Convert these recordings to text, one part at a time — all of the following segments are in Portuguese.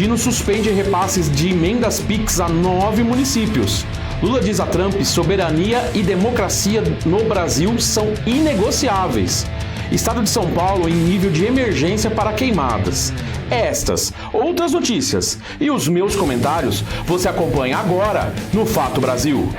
Dino suspende repasses de emendas PIX a 9 municípios. Lula diz a Trump: soberania e democracia no Brasil são inegociáveis. Estado de São Paulo em nível de emergência para queimadas. Estas, outras notícias e os meus comentários você acompanha agora no Fato Brasil.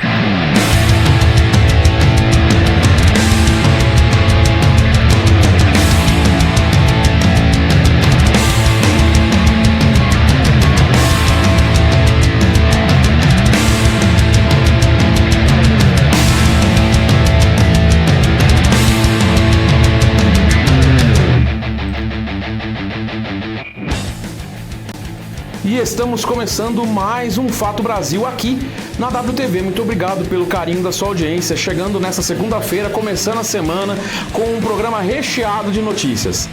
E estamos começando mais um Fato Brasil aqui na WTV. Muito obrigado pelo carinho da sua audiência. Chegando nessa segunda-feira, começando a semana com um programa recheado de notícias.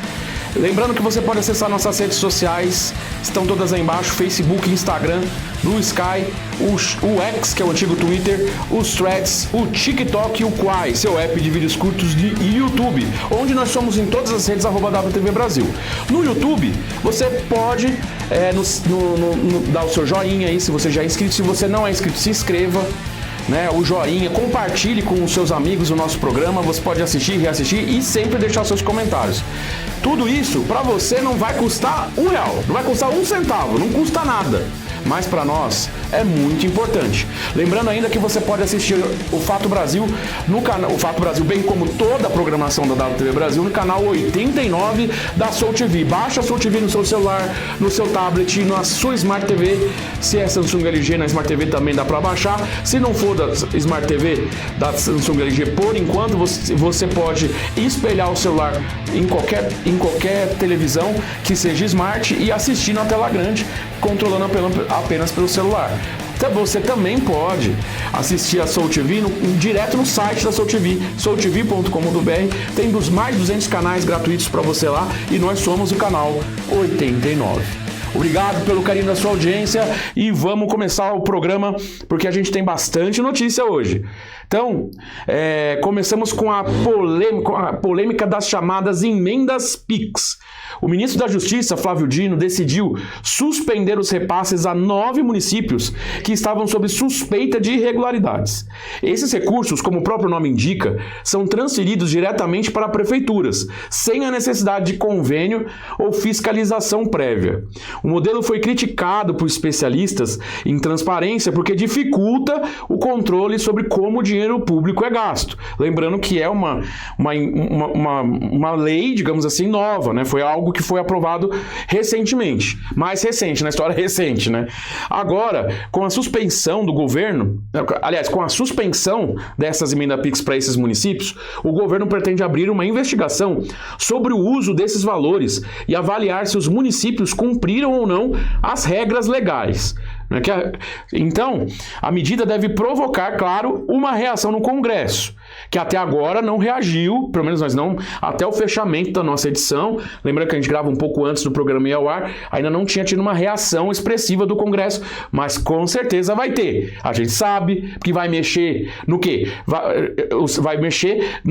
Lembrando que você pode acessar nossas redes sociais, estão todas aí embaixo: Facebook, Instagram, Blue Sky, o X, que é o antigo Twitter, os Threads, o TikTok e o Quai, seu app de vídeos curtos de YouTube, onde nós somos em todas as redes @WTV Brasil. No YouTube, você pode dar o seu joinha aí, se você já é inscrito. Se você não é inscrito, se inscreva. O joinha, compartilhe com os seus amigos o nosso programa. Você pode assistir, reassistir e sempre deixar seus comentários. Tudo isso para você não vai custar R$1, não vai custar 1 centavo, não custa nada. Mas para nós é muito importante. Lembrando ainda que você pode assistir o Fato Brasil no canal, o Fato Brasil, bem como toda a programação da WTV Brasil, no canal 89 da Soul TV. Baixa a Soul TV no seu celular, no seu tablet, na sua Smart TV. Se é Samsung LG, na Smart TV também dá para baixar. Se não for da Smart TV da Samsung LG, por enquanto você pode espelhar o celular em qualquer televisão que seja Smart e assistir na tela grande, controlando apenas pelo celular. Você também pode assistir a Soul TV direto no site da Soul TV, soultv.com.br. Tem mais de 200 canais gratuitos para você lá e nós somos o canal 89. Obrigado pelo carinho da sua audiência e vamos começar o programa porque a gente tem bastante notícia hoje. Então, começamos com a polêmica das chamadas emendas PIX. O ministro da Justiça, Flávio Dino, decidiu suspender os repasses a 9 municípios que estavam sob suspeita de irregularidades. Esses recursos, como o próprio nome indica, são transferidos diretamente para prefeituras, sem a necessidade de convênio ou fiscalização prévia. O modelo foi criticado por especialistas em transparência porque dificulta o controle sobre como o dinheiro público é gasto. Lembrando que é uma lei, digamos assim, nova, né? Foi algo que foi aprovado recentemente. Mais recente, na história recente, né? Agora, com a suspensão do governo, aliás, com a suspensão dessas emendas PIX para esses municípios, o governo pretende abrir uma investigação sobre o uso desses valores e avaliar se os municípios cumpriram ou não as regras legais. Então, a medida deve provocar, claro, uma reação no Congresso, que até agora não reagiu, pelo menos nós não, até o fechamento da nossa edição. Lembrando que a gente grava um pouco antes do programa ir ao ar, ainda não tinha tido uma reação expressiva do Congresso, mas com certeza vai ter. A gente sabe que vai mexer no quê? Vai mexer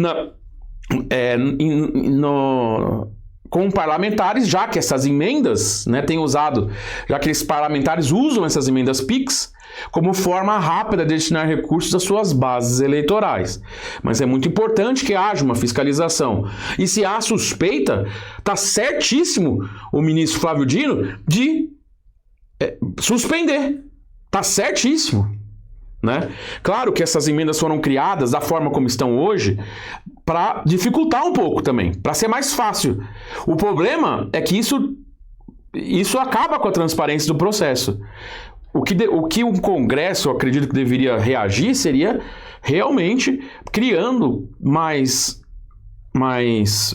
com parlamentares, já que essas emendas, já que esses parlamentares usam essas emendas PIX como forma rápida de destinar recursos às suas bases eleitorais. Mas é muito importante que haja uma fiscalização. E se há suspeita, está certíssimo o ministro Flávio Dino de suspender. Está certíssimo. Claro que essas emendas foram criadas da forma como estão hoje para dificultar um pouco também, para ser mais fácil. O problema é que isso acaba com a transparência do processo. O que o Congresso, eu acredito que deveria reagir, seria realmente criando mais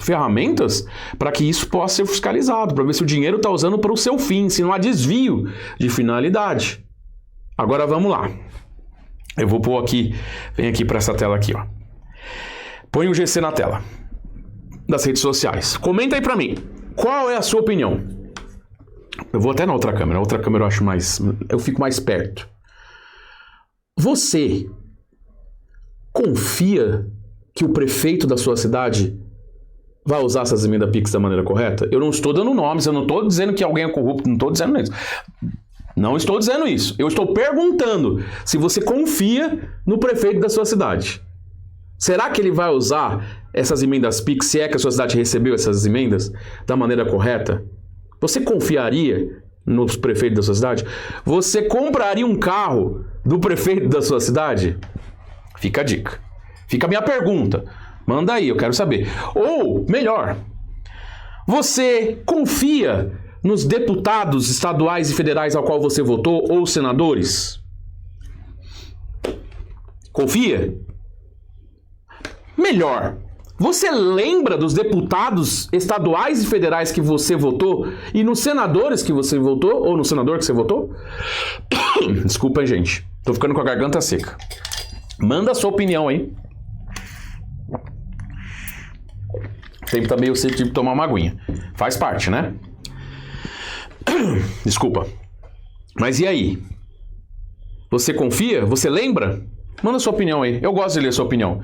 ferramentas para que isso possa ser fiscalizado, para ver se o dinheiro está usando para o seu fim, se não há desvio de finalidade. Agora vamos lá. Eu vou pôr aqui, vem aqui para essa tela aqui, ó. Põe o GC na tela das redes sociais. Comenta aí para mim, qual é a sua opinião? Eu vou até na outra câmera. A outra câmera eu fico mais perto. Você confia que o prefeito da sua cidade vai usar essas emendas PIX da maneira correta? Eu não estou dando nomes, eu não estou dizendo que alguém é corrupto, não estou dizendo isso. Não estou dizendo isso. Eu estou perguntando se você confia no prefeito da sua cidade. Será que ele vai usar essas emendas PIX, se é que a sua cidade recebeu essas emendas, da maneira correta? Você confiaria no prefeito da sua cidade? Você compraria um carro do prefeito da sua cidade? Fica a dica. Fica a minha pergunta. Manda aí, eu quero saber. Ou, melhor, você confia nos deputados estaduais e federais ao qual você votou ou senadores? Confia? Melhor, você lembra dos deputados estaduais e federais que você votou e nos senadores que você votou ou no senador que você votou? Desculpa, hein, gente. Tô ficando com a garganta seca. Manda a sua opinião aí. O tempo tá meio seco, tive que tomar uma aguinha. Faz parte, né? Desculpa. Mas e aí? Você confia? Você lembra? Manda sua opinião aí. Eu gosto de ler sua opinião.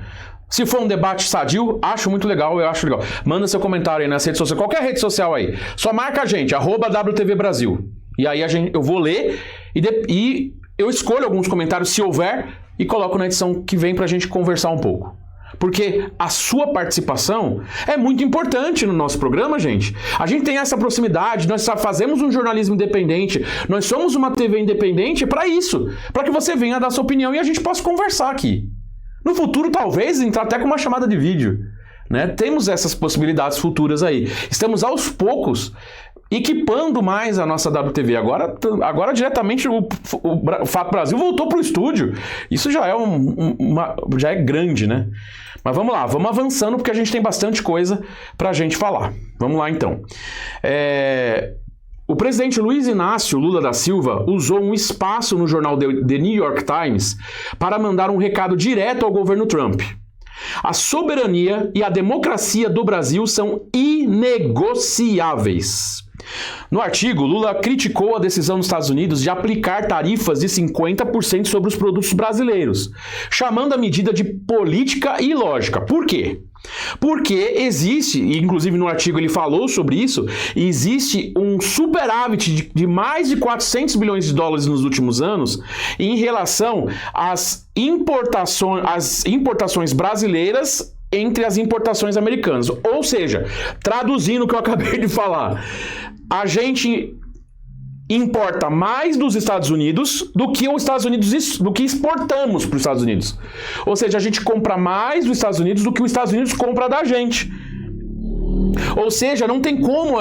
Se for um debate sadio, acho muito legal, eu acho legal. Manda seu comentário aí nas redes sociais, qualquer rede social aí. Só marca a gente, @WTV Brasil. E aí eu vou ler e eu escolho alguns comentários, se houver, e coloco na edição que vem pra gente conversar um pouco. Porque a sua participação é muito importante no nosso programa, gente. A gente tem essa proximidade, nós fazemos um jornalismo independente, nós somos uma TV independente para isso, para que você venha dar sua opinião e a gente possa conversar aqui. No futuro, talvez, entrar até com uma chamada de vídeo, né? Temos essas possibilidades futuras aí. Estamos aos poucos equipando mais a nossa WTV. Agora diretamente, o Fato Brasil voltou para o estúdio. Isso já é, já é grande, né? Mas vamos lá, vamos avançando, porque a gente tem bastante coisa para a gente falar. Vamos lá, então. O presidente Luiz Inácio Lula da Silva usou um espaço no jornal The New York Times para mandar um recado direto ao governo Trump. A soberania e a democracia do Brasil são inegociáveis. No artigo, Lula criticou a decisão dos Estados Unidos de aplicar tarifas de 50% sobre os produtos brasileiros, chamando a medida de política ilógica. Por quê? Porque existe, e inclusive no artigo ele falou sobre isso, existe um superávit de mais de 400 bilhões de dólares nos últimos anos em relação às importações brasileiras entre as importações americanas. Ou seja, traduzindo o que eu acabei de falar, a gente importa mais dos Estados Unidos do que os Estados Unidos, do que exportamos para os Estados Unidos. Ou seja, a gente compra mais dos Estados Unidos do que os Estados Unidos compra da gente. Ou seja, não tem como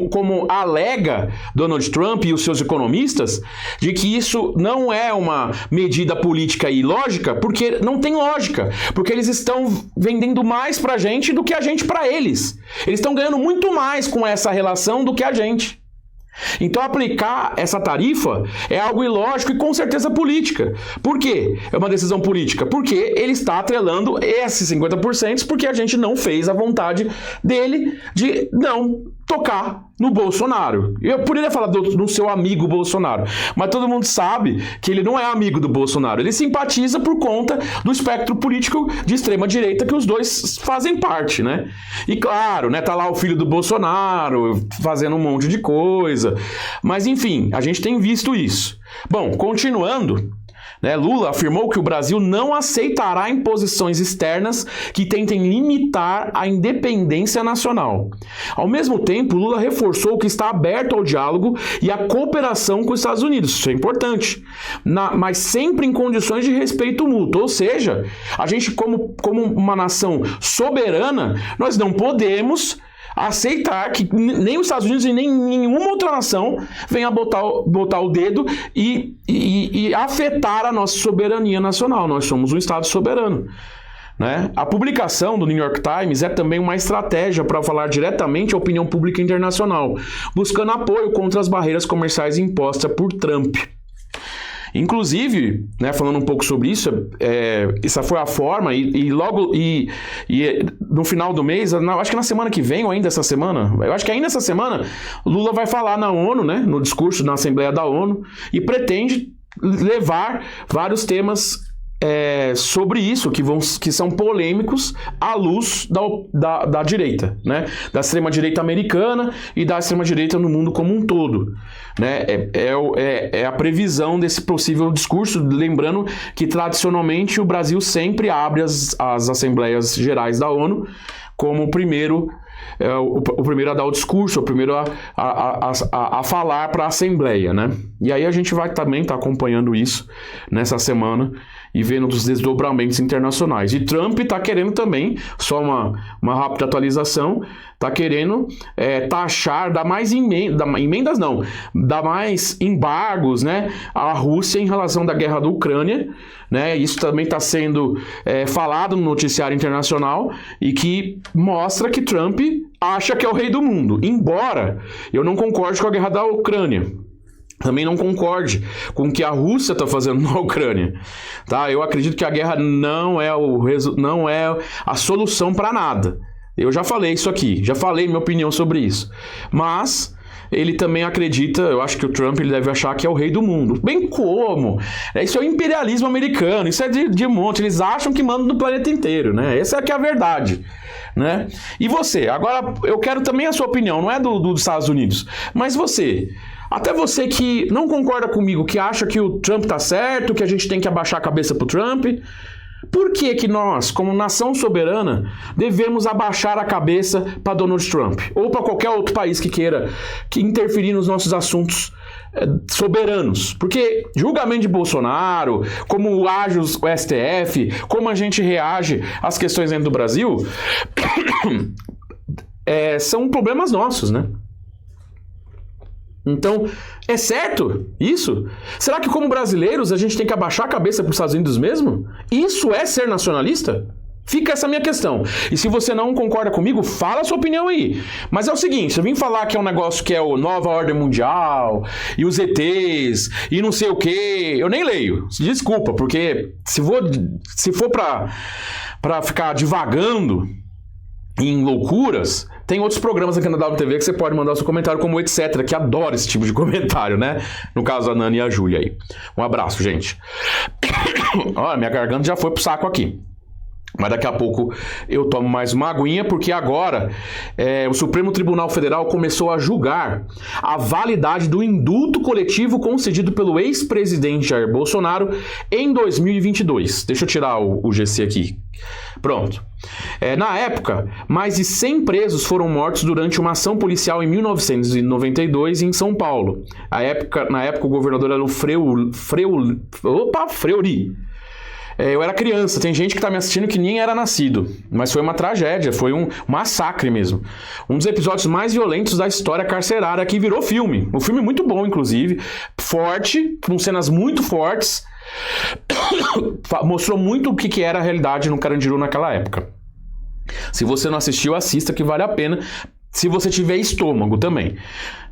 como alega Donald Trump e os seus economistas, de que isso não é uma medida política ilógica, porque não tem lógica, porque eles estão vendendo mais pra gente do que a gente pra eles. Eles estão ganhando muito mais com essa relação do que a gente. Então aplicar essa tarifa é algo ilógico e com certeza política. Por quê? É uma decisão política? Porque ele está atrelando esses 50% porque a gente não fez a vontade dele de não tocar no Bolsonaro. Eu poderia falar do seu amigo Bolsonaro, mas todo mundo sabe que ele não é amigo do Bolsonaro. Ele simpatiza por conta do espectro político de extrema direita que os dois fazem parte, né? E claro, né, tá lá o filho do Bolsonaro fazendo um monte de coisa. Mas enfim, a gente tem visto isso. Bom, continuando, né, Lula afirmou que o Brasil não aceitará imposições externas que tentem limitar a independência nacional. Ao mesmo tempo, Lula reforçou que está aberto ao diálogo e à cooperação com os Estados Unidos. Isso é importante, mas sempre em condições de respeito mútuo. Ou seja, a gente, como uma nação soberana, nós não podemos aceitar que nem os Estados Unidos e nem nenhuma outra nação venha botar o dedo e afetar a nossa soberania nacional. Nós somos um Estado soberano, né? A publicação do New York Times é também uma estratégia para falar diretamente à opinião pública internacional, buscando apoio contra as barreiras comerciais impostas por Trump. Inclusive, né, falando um pouco sobre isso, essa foi a forma e no final do mês, acho que na semana que vem ou ainda essa semana, eu acho que ainda essa semana, Lula vai falar na ONU, né, no discurso na Assembleia da ONU, e pretende levar vários temas sobre isso, que são polêmicos à luz da direita, né? Da extrema-direita americana e da extrema-direita no mundo como um todo, né? É a previsão desse possível discurso, lembrando que tradicionalmente o Brasil sempre abre as Assembleias Gerais da ONU como o primeiro a dar o discurso, o primeiro a falar para a Assembleia, né? E aí a gente vai também estar acompanhando isso nessa semana e vendo os desdobramentos internacionais. E Trump está querendo também, só uma rápida atualização, está querendo taxar, dar mais emendas não, dar mais embargos, né, à Rússia em relação da guerra da Ucrânia, né? Isso também está sendo falado no noticiário internacional e que mostra que Trump acha que é o rei do mundo, embora eu não concorde com a guerra da Ucrânia. Também não concorde com o que a Rússia está fazendo na Ucrânia, tá? Eu acredito que a guerra não é a solução para nada. Eu já falei isso aqui, já falei minha opinião sobre isso. Mas ele também acredita, eu acho que o Trump ele deve achar que é o rei do mundo. Bem como? Isso é o imperialismo americano, isso é de monte. Eles acham que mandam no planeta inteiro, né? Essa é que é a verdade, né? E você? Agora, eu quero também a sua opinião, não é dos Estados Unidos, mas você... Até você que não concorda comigo, que acha que o Trump tá certo, que a gente tem que abaixar a cabeça pro Trump, por que nós, como nação soberana, devemos abaixar a cabeça para Donald Trump? Ou para qualquer outro país que queira interferir nos nossos assuntos soberanos? Porque julgamento de Bolsonaro, como age o STF, como a gente reage às questões dentro do Brasil, são problemas nossos, né? Então, é certo isso? Será que como brasileiros a gente tem que abaixar a cabeça para os Estados Unidos mesmo? Isso é ser nacionalista? Fica essa minha questão. E se você não concorda comigo, fala a sua opinião aí. Mas é o seguinte, eu vim falar que é um negócio que é o Nova Ordem Mundial, e os ETs, e não sei o quê, eu nem leio. Desculpa, porque se for para ficar divagando em loucuras, tem outros programas aqui na WTV que você pode mandar o seu comentário, como o Etc, que adora esse tipo de comentário, né? No caso, a Nani e a Júlia aí. Um abraço, gente. Olha, minha garganta já foi pro saco aqui. Mas daqui a pouco eu tomo mais uma aguinha, porque agora o Supremo Tribunal Federal começou a julgar a validade do indulto coletivo concedido pelo ex-presidente Jair Bolsonaro em 2022. Deixa eu tirar o GC aqui. Pronto. Na época, mais de 100 presos foram mortos durante uma ação policial em 1992 em São Paulo. Na época o governador era o Fleury. Eu era criança, tem gente que tá me assistindo que nem era nascido, mas foi uma tragédia, foi um massacre mesmo. Um dos episódios mais violentos da história carcerária que virou filme. Um filme muito bom, inclusive, forte, com cenas muito fortes, mostrou muito o que era a realidade no Carandiru naquela época. Se você não assistiu, assista, que vale a pena, se você tiver estômago também.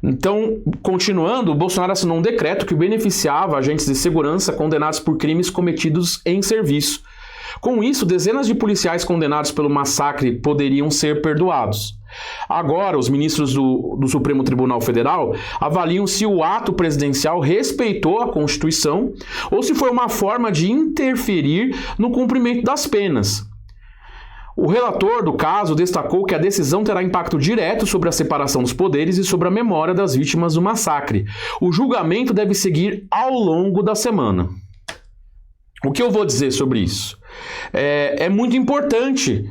Então, continuando, o Bolsonaro assinou um decreto que beneficiava agentes de segurança condenados por crimes cometidos em serviço. Com isso, dezenas de policiais condenados pelo massacre poderiam ser perdoados. Agora, os ministros do Supremo Tribunal Federal avaliam se o ato presidencial respeitou a Constituição ou se foi uma forma de interferir no cumprimento das penas. O relator do caso destacou que a decisão terá impacto direto sobre a separação dos poderes e sobre a memória das vítimas do massacre. O julgamento deve seguir ao longo da semana. O que eu vou dizer sobre isso? É muito importante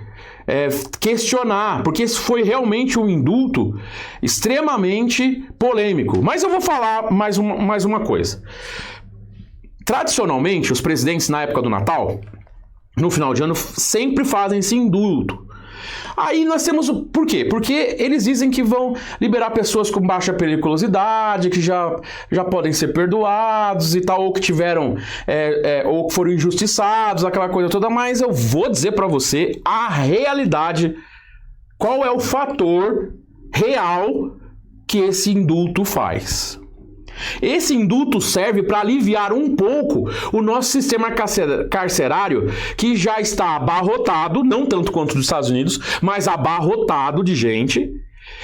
questionar, porque esse foi realmente um indulto extremamente polêmico. Mas eu vou falar mais uma coisa. Tradicionalmente, os presidentes na época do Natal, no final de ano, sempre fazem esse indulto. Aí nós temos o... Por quê? Porque eles dizem que vão liberar pessoas com baixa periculosidade, que já podem ser perdoados e tal, ou que tiveram... ou que foram injustiçados, aquela coisa toda. Mas eu vou dizer pra você a realidade, qual é o fator real que esse indulto faz. Esse indulto serve para aliviar um pouco o nosso sistema carcerário, que já está abarrotado, não tanto quanto os dos Estados Unidos, mas abarrotado de gente.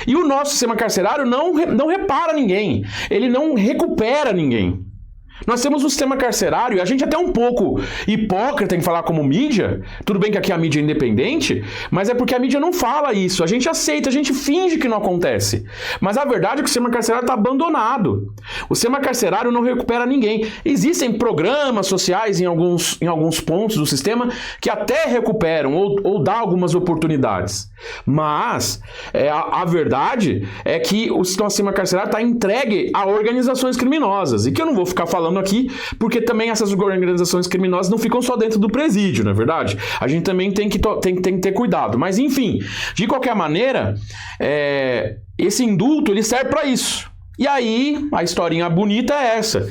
E o nosso sistema carcerário não repara ninguém, ele não recupera ninguém. Nós temos um sistema carcerário, e a gente é até um pouco hipócrita em falar como mídia. Tudo bem que aqui a mídia é independente, mas é porque a mídia não fala isso. A gente aceita, a gente finge que não acontece. Mas a verdade é que o sistema carcerário está abandonado. O sistema carcerário não recupera ninguém. Existem programas sociais em alguns pontos do sistema que até recuperam ou dá algumas oportunidades. Mas a verdade é que o sistema carcerário está entregue a organizações criminosas. E que eu não vou ficar falando aqui, porque também essas organizações criminosas não ficam só dentro do presídio, não é verdade? A gente também tem que ter cuidado. Mas, enfim, de qualquer maneira, esse indulto ele serve para isso. E aí, a historinha bonita é essa.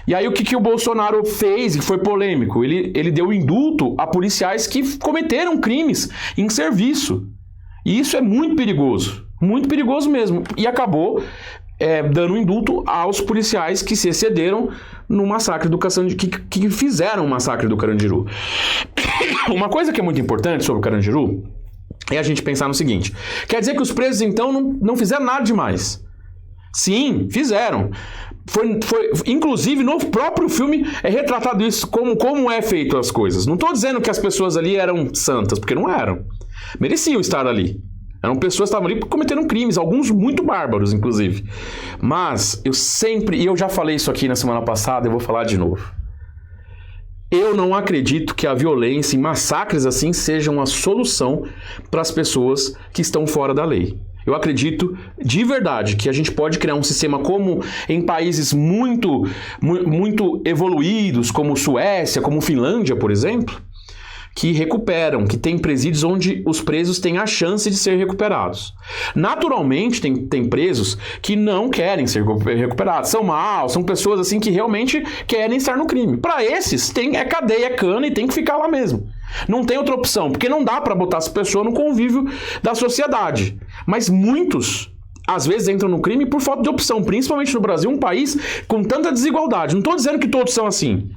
E aí, o que o Bolsonaro fez, e foi polêmico? Ele deu indulto a policiais que cometeram crimes em serviço. E isso é muito perigoso mesmo. E acabou dando indulto aos policiais que se excederam no massacre do que fizeram o massacre do Carandiru. Uma coisa que é muito importante sobre o Carandiru é a gente pensar no seguinte: quer dizer que os presos, então, não fizeram nada demais? Sim, fizeram. Inclusive, no próprio filme é retratado isso, como é feito as coisas. Não estou dizendo que as pessoas ali eram santas, porque não eram. Mereciam estar ali. Eram pessoas que estavam ali cometendo crimes, alguns muito bárbaros, inclusive. Mas e eu já falei isso aqui na semana passada, eu vou falar de novo. Eu não acredito que a violência e massacres assim sejam a solução para as pessoas que estão fora da lei. Eu acredito de verdade que a gente pode criar um sistema como em países muito evoluídos, como Suécia, como Finlândia, por exemplo, que recuperam, que tem presídios onde os presos têm a chance de ser recuperados. Naturalmente, tem presos que não querem ser recuperados, são maus, são pessoas assim que realmente querem estar no crime. Para esses, é cadeia, é cana e tem que ficar lá mesmo. Não tem outra opção, porque não dá para botar essa pessoa no convívio da sociedade. Mas muitos, às vezes, entram no crime por falta de opção, principalmente no Brasil, um país com tanta desigualdade. Não estou dizendo que todos são assim.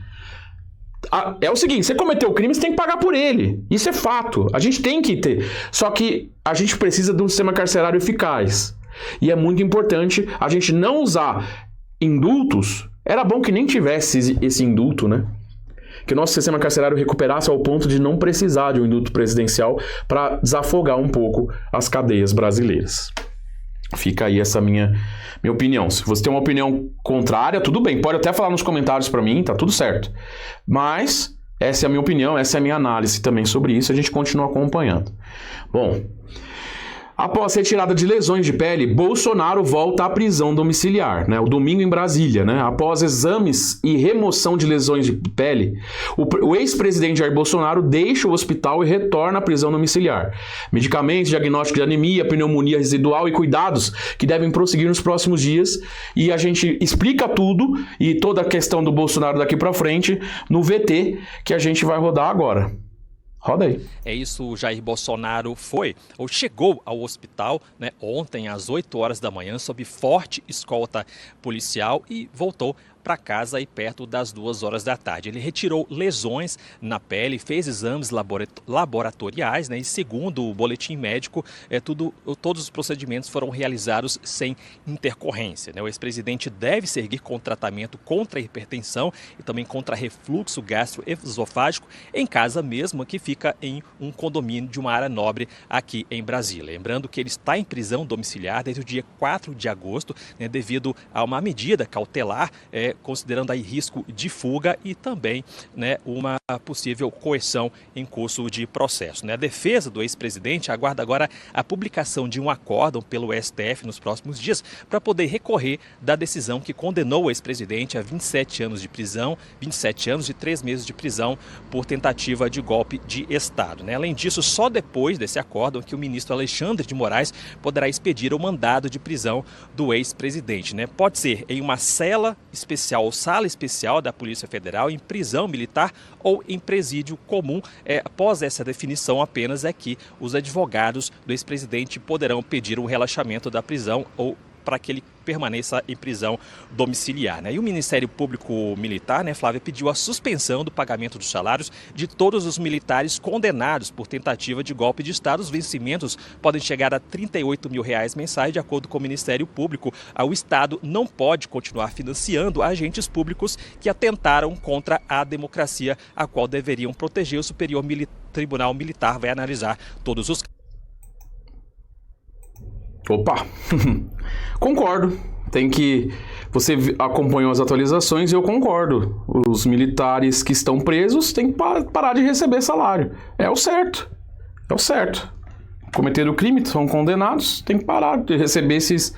É o seguinte, você cometeu o crime, você tem que pagar por ele. Isso é fato. A gente tem que ter. Só que a gente precisa de um sistema carcerário eficaz. E é muito importante a gente não usar indultos. Era bom que nem tivesse esse indulto, né? Que o nosso sistema carcerário recuperasse ao ponto de não precisar de um indulto presidencial para desafogar um pouco as cadeias brasileiras. Fica aí essa minha opinião. Se você tem uma opinião contrária, tudo bem. Pode até falar nos comentários para mim, tá tudo certo. Mas essa é a minha opinião, essa é a minha análise também sobre isso. A gente continua acompanhando. Bom, após retirada de lesões de pele, Bolsonaro volta à prisão domiciliar, né? O domingo em Brasília, né? Após exames e remoção de lesões de pele, o ex-presidente Jair Bolsonaro deixa o hospital e retorna à prisão domiciliar. Medicamentos, diagnóstico de anemia, pneumonia residual e cuidados que devem prosseguir nos próximos dias. E a gente explica tudo e toda a questão do Bolsonaro daqui para frente no VT que a gente vai rodar agora. Roda aí. É isso, o Jair Bolsonaro chegou ao hospital, né, ontem às 8 horas da manhã sob forte escolta policial e voltou para casa aí perto das 2 horas da tarde. Ele retirou lesões na pele, fez exames laboratoriais, né, e segundo o boletim médico, todos os procedimentos foram realizados sem intercorrência, né? O ex-presidente deve seguir com tratamento contra a hipertensão e também contra refluxo gastroesofágico em casa mesmo, que fica em um condomínio de uma área nobre aqui em Brasília. Lembrando que ele está em prisão domiciliar desde o dia 4 de agosto, né, devido a uma medida cautelar, considerando aí risco de fuga e também, né, uma possível coerção em curso de processo, né? A defesa do ex-presidente aguarda agora a publicação de um acórdão pelo STF nos próximos dias para poder recorrer da decisão que condenou o ex-presidente a 27 anos de prisão, 27 anos e 3 meses de prisão por tentativa de golpe de Estado, né? Além disso, só depois desse acórdão que o ministro Alexandre de Moraes poderá expedir o mandado de prisão do ex-presidente, né? Pode ser em uma cela especial ou sala especial da Polícia Federal, em prisão militar ou em presídio comum. Após essa definição apenas é que os advogados do ex-presidente poderão pedir um relaxamento da prisão ou para que ele permaneça em prisão domiciliar, né? E o Ministério Público Militar, né, Flávia, pediu a suspensão do pagamento dos salários de todos os militares condenados por tentativa de golpe de Estado. Os vencimentos podem chegar a R$38 mil mensais. De acordo com o Ministério Público, o Estado não pode continuar financiando agentes públicos que atentaram contra a democracia, a qual deveriam proteger. O Superior Tribunal Militar vai analisar todos os... Opa! Concordo. Você acompanhou as atualizações e eu concordo. Os militares que estão presos têm que parar de receber salário. É o certo. Cometeram o crime, são condenados, tem que parar de receber esses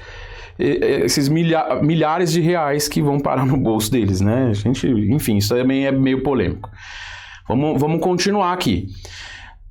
milhares de reais que vão parar no bolso deles, né? Enfim, isso também é meio polêmico. Vamos continuar aqui.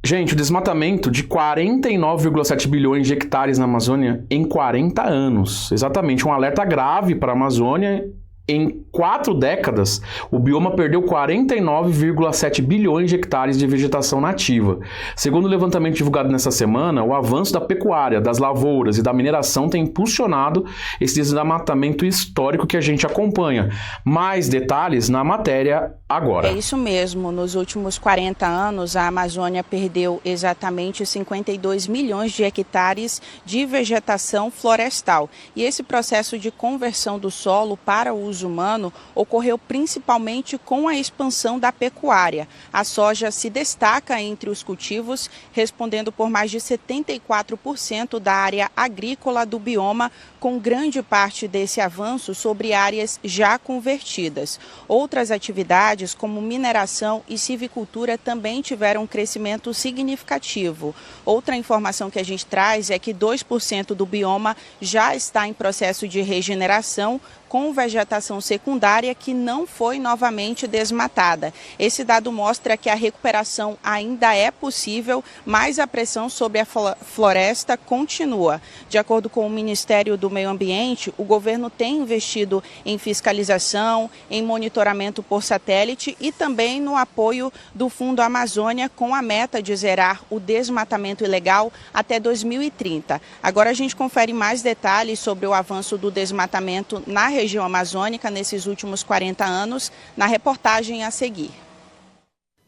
Gente, o desmatamento de 49,7 bilhões de hectares na Amazônia em 40 anos. Exatamente, um alerta grave para a Amazônia. Em 4 décadas, o bioma perdeu 49,7 bilhões de hectares de vegetação nativa. Segundo o levantamento divulgado nessa semana, o avanço da pecuária, das lavouras e da mineração tem impulsionado esse desmatamento histórico que a gente acompanha. Mais detalhes na matéria agora. É isso mesmo. Nos últimos 40 anos, a Amazônia perdeu exatamente 52 milhões de hectares de vegetação florestal. E esse processo de conversão do solo para o uso humano ocorreu principalmente com a expansão da pecuária. A soja se destaca entre os cultivos, respondendo por mais de 74% da área agrícola do bioma, com grande parte desse avanço sobre áreas já convertidas. Outras atividades, como mineração e silvicultura, também tiveram um crescimento significativo. Outra informação que a gente traz é que 2% do bioma já está em processo de regeneração, com vegetação secundária que não foi novamente desmatada. Esse dado mostra que a recuperação ainda é possível, mas a pressão sobre a floresta continua. De acordo com o Ministério do Meio Ambiente, o governo tem investido em fiscalização, em monitoramento por satélite e também no apoio do Fundo Amazônia, com a meta de zerar o desmatamento ilegal até 2030. Agora a gente confere mais detalhes sobre o avanço do desmatamento na região amazônica nesses últimos 40 anos, na reportagem a seguir.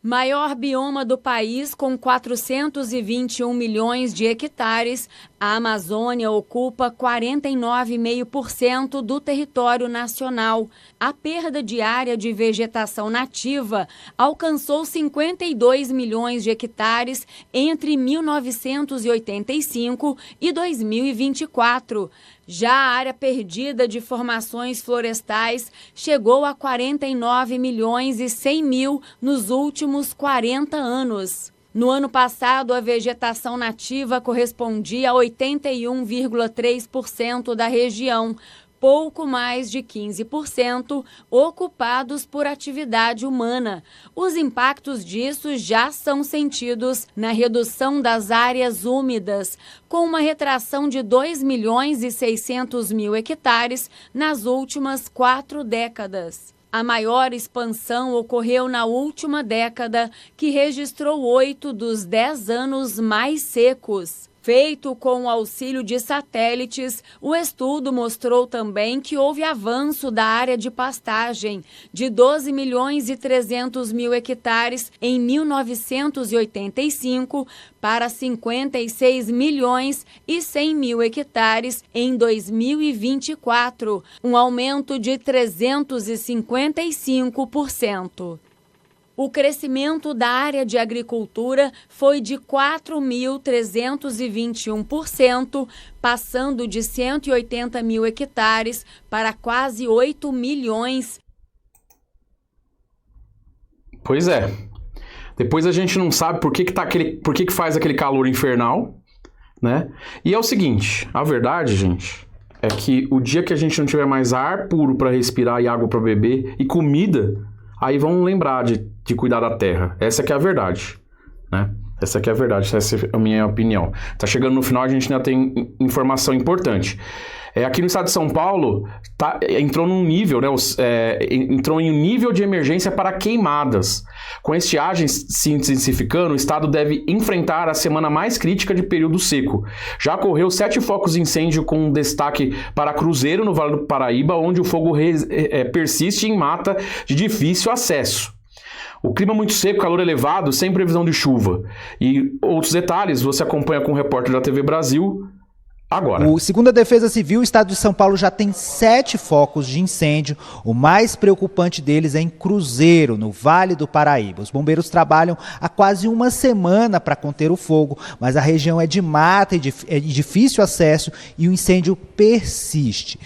Maior bioma do país, com 421 milhões de hectares, a Amazônia ocupa 49,5% do território nacional. A perda de área de vegetação nativa alcançou 52 milhões de hectares entre 1985 e 2024. Já a área perdida de formações florestais chegou a 49 milhões e 100 mil nos últimos 40 anos. No ano passado, a vegetação nativa correspondia a 81,3% da região, pouco mais de 15% ocupados por atividade humana. Os impactos disso já são sentidos na redução das áreas úmidas, com uma retração de 2 milhões e 600 mil hectares nas últimas 4 décadas. A maior expansão ocorreu na última década, que registrou 8 dos 10 anos mais secos. Feito com o auxílio de satélites, o estudo mostrou também que houve avanço da área de pastagem de 12 milhões e 300 mil hectares em 1985 para 56 milhões e 100 mil hectares em 2024, um aumento de 355%. O crescimento da área de agricultura foi de 4.321%, passando de 180 mil hectares para quase 8 milhões. Pois é. Depois a gente não sabe por que faz aquele calor infernal, né? E é o seguinte, a verdade, gente, é que o dia que a gente não tiver mais ar puro para respirar e água para beber e comida, aí vão lembrar de cuidar da terra. Essa que é a verdade, né? Essa que é a verdade, essa é a minha opinião. Tá chegando no final, a gente ainda tem informação importante. Aqui no estado de São Paulo, entrou num nível, né, entrou em um nível de emergência para queimadas. Com a estiagem se intensificando, o estado deve enfrentar a semana mais crítica de período seco. Já ocorreu 7 focos de incêndio com destaque para Cruzeiro, no Vale do Paraíba, onde o fogo persiste em mata de difícil acesso. O clima muito seco, calor elevado, sem previsão de chuva. E outros detalhes você acompanha com o repórter da TV Brasil agora. Segundo a Defesa Civil, o estado de São Paulo já tem 7 focos de incêndio. O mais preocupante deles é em Cruzeiro, no Vale do Paraíba. Os bombeiros trabalham há quase uma semana para conter o fogo, mas a região é de mata e de difícil acesso e o incêndio persiste.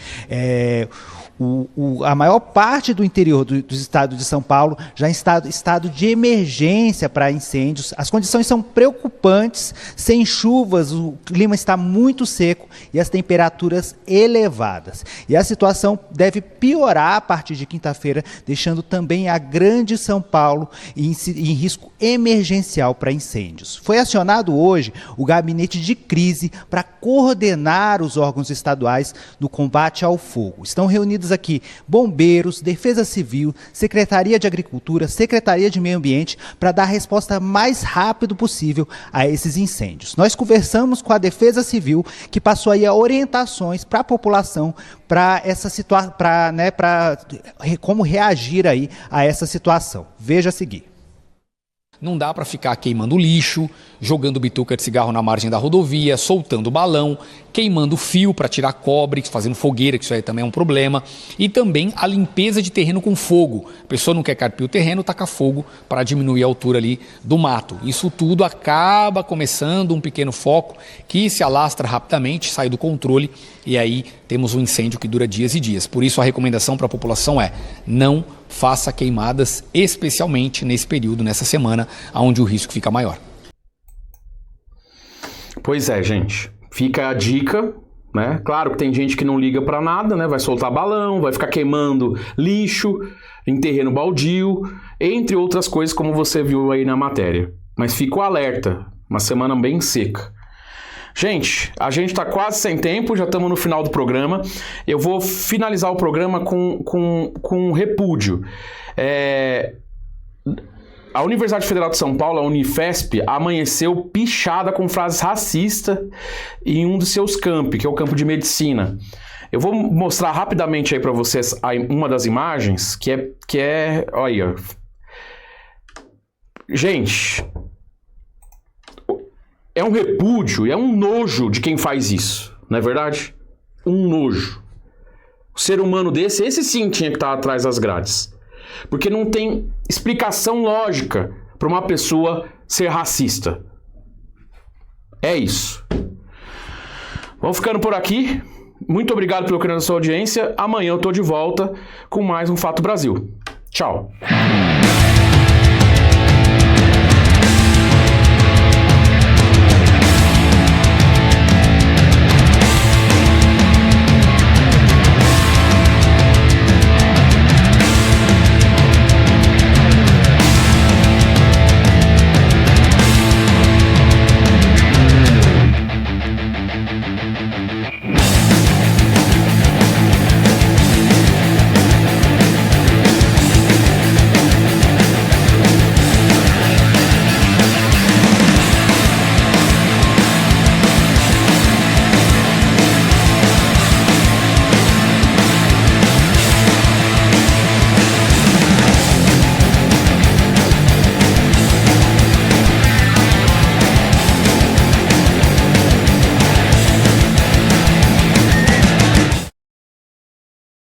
A maior parte do interior do estado de São Paulo já está em estado de emergência para incêndios. As condições são preocupantes, sem chuvas, o clima está muito seco e as temperaturas elevadas. E a situação deve piorar a partir de quinta-feira, deixando também a Grande São Paulo em risco emergencial para incêndios. Foi acionado hoje o gabinete de crise para coordenar os órgãos estaduais no combate ao fogo. Estão reunidos aqui bombeiros, Defesa Civil, Secretaria de Agricultura, Secretaria de Meio Ambiente, para dar a resposta mais rápido possível a esses incêndios. Nós conversamos com a Defesa Civil, que passou aí orientações para a população para essa situação, como reagir aí a essa situação. Veja a seguir. Não dá para ficar queimando lixo, jogando bituca de cigarro na margem da rodovia, soltando balão, queimando fio para tirar cobre, fazendo fogueira, que isso aí também é um problema. E também a limpeza de terreno com fogo. A pessoa não quer carpir o terreno, taca fogo para diminuir a altura ali do mato. Isso tudo acaba começando um pequeno foco que se alastra rapidamente, sai do controle e aí temos um incêndio que dura dias e dias. Por isso a recomendação para a população é: não faça queimadas, especialmente nesse período, nessa semana, onde o risco fica maior. Pois é, gente. Fica a dica, né? Claro que tem gente que não liga pra nada, né? Vai soltar balão, vai ficar queimando lixo em terreno baldio, entre outras coisas, como você viu aí na matéria. Mas fica o alerta, uma semana bem seca. Gente, a gente tá quase sem tempo, já estamos no final do programa. Eu vou finalizar o programa com um repúdio. A Universidade Federal de São Paulo, a Unifesp, amanheceu pichada com frases racistas em um dos seus campi, que é o campo de medicina. Eu vou mostrar rapidamente aí para vocês uma das imagens, que é... Olha. Gente, é um repúdio, é um nojo de quem faz isso, não é verdade? Um nojo. O ser humano esse sim tinha que estar atrás das grades. Porque não tem explicação lógica para uma pessoa ser racista. É isso. Vamos ficando por aqui. Muito obrigado pelo carinho da sua audiência. Amanhã eu tô de volta com mais um Fato Brasil. Tchau.